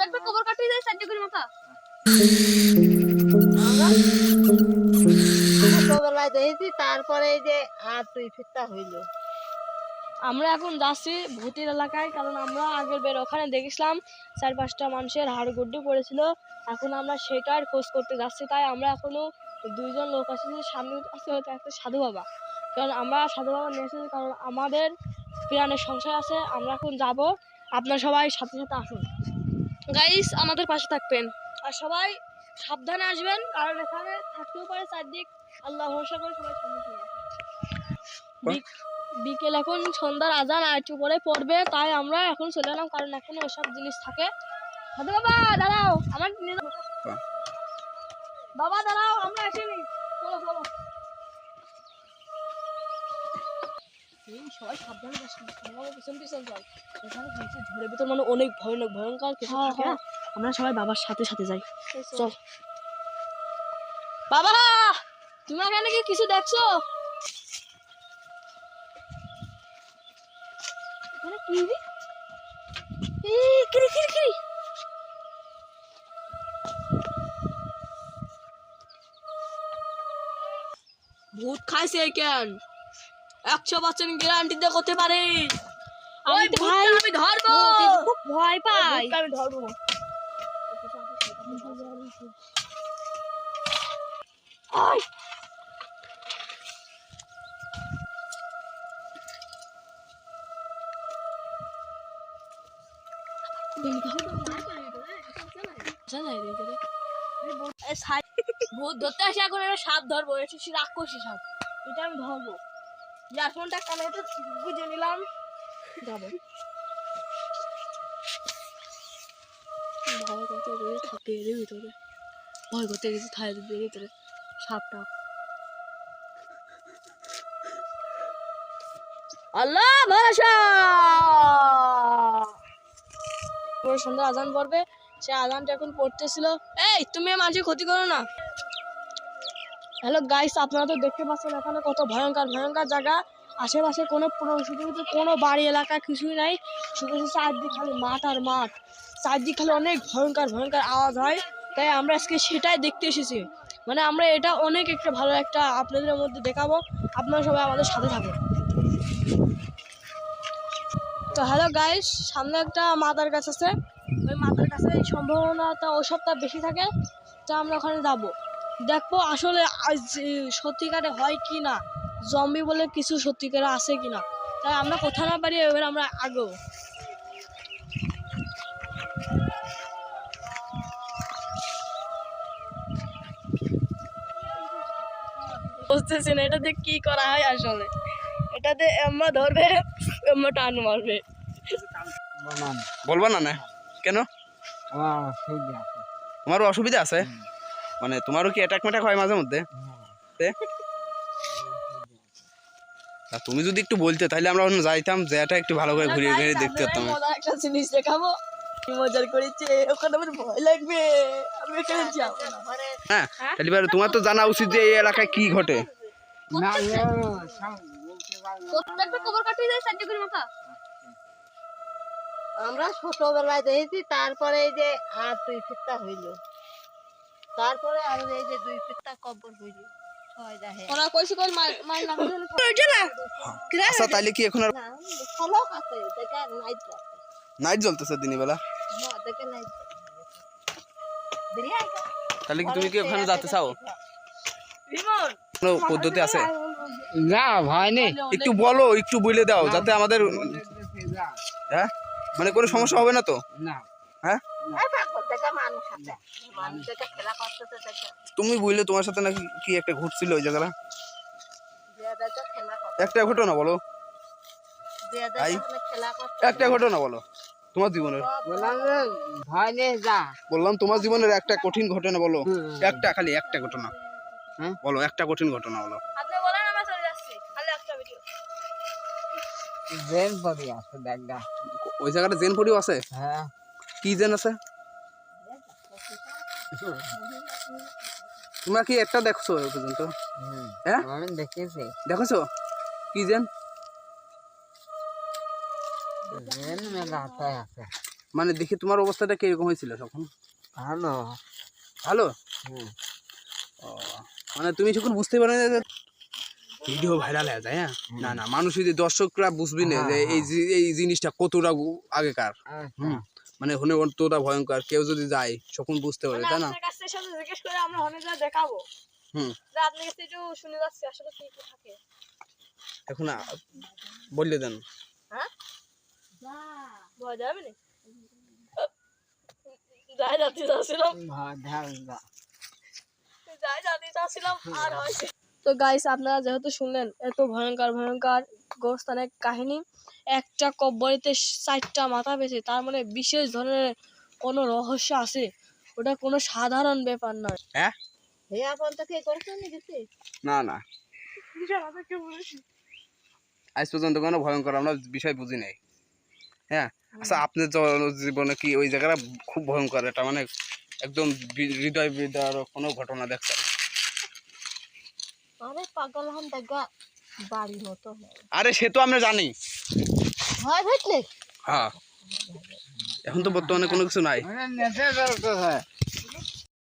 একটা কবর কাটিয়ে দেয় চারটে করে মাথা। ছোটবেলায় দেখেছি, তারপরে এই যে আর তুই ফিরতা হইলো। আমরা এখন যাচ্ছি ভূতের এলাকায়, কারণ আমরা আগের বের ওখানে দেখেছিলাম 4-5টা মানুষের হাড়গোড় পড়েছিল। এখন আমরা সেটার খোঁজ করতে যাচ্ছি। তাই আমরা এখনো 2জন লোক আছে, সামনে আছে হয়তো একটা সাধু বাবা। কারণ আমরা সাধু বাবা নিয়ে এসেছি, কারণ আমাদের প্রাণের সংশয় আছে। আমরা এখন যাব, আপনারা সবাই সাথে সাথে আসুন গাইস, আমাদের পাশে থাকবেন আর সবাই সাবধানে আসবেন, কারণ এখানে থাকতেও পারে চারদিক। আল্লাহ ভরসা করে সবাই সামনে চলে আসুন। বিকেল এখন সন্ধ্যার আজান আর একটু পরে পড়বে, তাই আমরা এখন চলে এলাম, কারণ এখানে ওসব জিনিস থাকে। সাধু বাবা দাঁড়াও, আমার বাবা দাঁড়াও, আমরা আসিনি, চলো চলো। সবাই সাবধানে পিছন পিছন যাও। এখানে ঝড়ের ভিতর মানে অনেক ভয়ঙ্কর কিছু থাকে। আমরা সবাই বাবার সাথে সাথে যাই, চল। বাবা তুমি এখানে কি কিছু দেখছো? ভূত খাইছে কেন? 100% গ্যারান্টি দিয়ে করতে পারি। আমি ধরবো, খুব ভয় পাই। আমি ধরবো। ভূত ধরতে আসে, এখন একটা সাপ ধরবো, এটা রাক্ষসী সাপ, এটা আমি ধরবো। ইয়ারফোনটা কানে গুঁজে নিলাম, যাবো। ভয় করতে থাকে এর ভিতরে, ভয় করতে গেছি থায়ের ভিতরে সাপটা। আল্লাহ ভরসা। সন্ধ্যা আজান পড়বে, সে আজানটা এখন পড়তেছিল। এই তুমি মানুষের ক্ষতি করো না। হ্যালো গাইস, আপনারা তো দেখতে পাচ্ছেন এখানে কত ভয়ঙ্কর ভয়ঙ্কর জায়গা। আশেপাশে কোনো কোনো বাড়ি এলাকা কিছুই নাই, শুধু চারদিক খালি মাঠ আর মাঠ। চারদিক খালি অনেক ভয়ঙ্কর ভয়ঙ্কর আওয়াজ হয়। তাই আমরা আজকে সেটাই দেখতে এসেছি। মানে আমরা এটা অনেক একটা ভালো একটা আপনাদের মধ্যে দেখাবো, আপনারা সবাই আমাদের সাথে থাকুন। তো হ্যালো গাইস, সামনে একটা মাদার গাছ আছে, ওই মাদার গাছে সম্ভাবনাটা ওসবটা বেশি থাকে। তো আমরা ওখানে যাবো, দেখবো আসলে সত্যিকারে হয় কি না, জম্বি বলে কিছু সত্যিকারে আছে কিনা। তাই আমরা কোথাও না পারি, এবার আমরা আগেও বুঝতেছি না এটাতে কি করা হয় আসলে। এটাতে এম্মা ধরবে, এম্মা টান মারবে। বলবা না না কেন? তোমারও অসুবিধা আছে? মানে তোমারও কি অ্যাটাক ম্যাটাক হয় মাঝে মধ্যে? তুমি যদি একটু বলতে তাহলে আমরা যাইতাম, যেটা একটু ভালো করে ঘুরিয়ে ঘুরিয়ে দেখতে পারতাম। একটা জিনিস দেখাবো, কি মজার করেছে, ওখানে আমার ভয় লাগবে, আমি এখানে যাবো না। হ্যাঁ, তাহলে এবার তোমার তো জানা উচিত যে এই এলাকায় কি ঘটে। প্রত্যেকটা কবর কাটিয়ে দেয় চারটে করে মাথা। আমরা ছোটবেলায় দেখেছি, তারপরে এই যে আর তুই ফিরতা হইলো, তারপরে আর এই যে 2 ফিরতা কবর হইলো। ওরা কইছে কই মাই না আচ্ছা তাইলে কি এখন আর ফলক আছে, দেখে নাইট নাইট জ্বলতেছে দিনের বেলা? হ্যাঁ, দেখে নাইট। তাহলে কি তুমি কি ওখানে যেতে চাও? বিমল কোনো পদ্ধতি আছে? না ভয় নেই, একটু বলো, একটু বলে দাও যাতে আমাদের, হ্যাঁ মানে কোনো সমস্যা হবে না তো? না হ্যাঁ তুমি বুঝলে তোমার সাথে নাকি কি একটা ঘটছিল ওই জায়গাটা? একটা ঘটনা বলো, একটা ঘটনা বলো তোমার জীবনের। বললাম যে ভয় নেই, যা বললাম তোমার জীবনের একটা কঠিন ঘটনা বলো, একটা খালি একটা ঘটনা বলো, একটা কঠিন ঘটনা বলো। আপনি বলেন, আমরা চলে যাচ্ছি, খালি একটা ভিডিও। জেন পড়ি আছে দেখা। ওই জায়গাটা জেন পড়িও আছে? হ্যাঁ। কি জেন আছে? তোমরা কি একটা দেখছো এ পর্যন্ত? হ্যাঁ আমি দেখেছি। দেখেছো কি জেন? জেন মেলা আছে। মানে দেখি তোমার অবস্থাটা কিরকম হয়েছিল তখন? ভালো। ভালো। হুম। ও, মানে তুমি যখন বুঝতে পারো না যে ভিডিও ভাইরাল হয়ে যায়, হ্যাঁ না না মানুষ যদি দর্শকরা বুঝবি না যে এই জিনিসটা কতটা আগেকার, আচ্ছা। মানে হনে কতটা ভয়ঙ্কর, কেউ যদি যায় তখন বুঝতে পারবে, তাই না? আপনার কাছে সাথে জিজ্ঞেস করে আমরা হনে যা দেখাবো। হুম। যে আপনার কাছে একটু শুনে যাচ্ছি আসলে কি কি থাকে। এখন বললে দেন। হ্যাঁ ভয় যাবে না যাই যাতে যাচ্ছিলাম আর হয়েছে। তো গাইস আপনারা যেহেতু শুনলেন এত ভয়ঙ্কর ভয়ঙ্কর গোরস্থানের কাহিনী, একটা কব্বরিতে 4টা মাথা পেয়েছে, তার মানে বিশেষ ধরনের কোনো রহস্য আছে, ওটা কোনো সাধারণ ব্যাপার নয়। হ্যাঁ হে আপন তো কে করছো নি গেছে না না আজ পর্যন্ত কোনো ভয়ঙ্কর আমরা বিষয় বুঝি নাই। হ্যাঁ আচ্ছা আপনার জীবনে কি ওই জায়গাটা খুব ভয়ঙ্কর, এটা মানে একদম হৃদয় বিদারক কোনো ঘটনা দেখছেন? আরে পাগল হন দেখা বাড়ি মতো আরে সে তো আমরা জানি। হয় ভেটলে হ্যাঁ এখন তো বর্তমানে কোনো কিছু নাই। নেশা করতে হয়।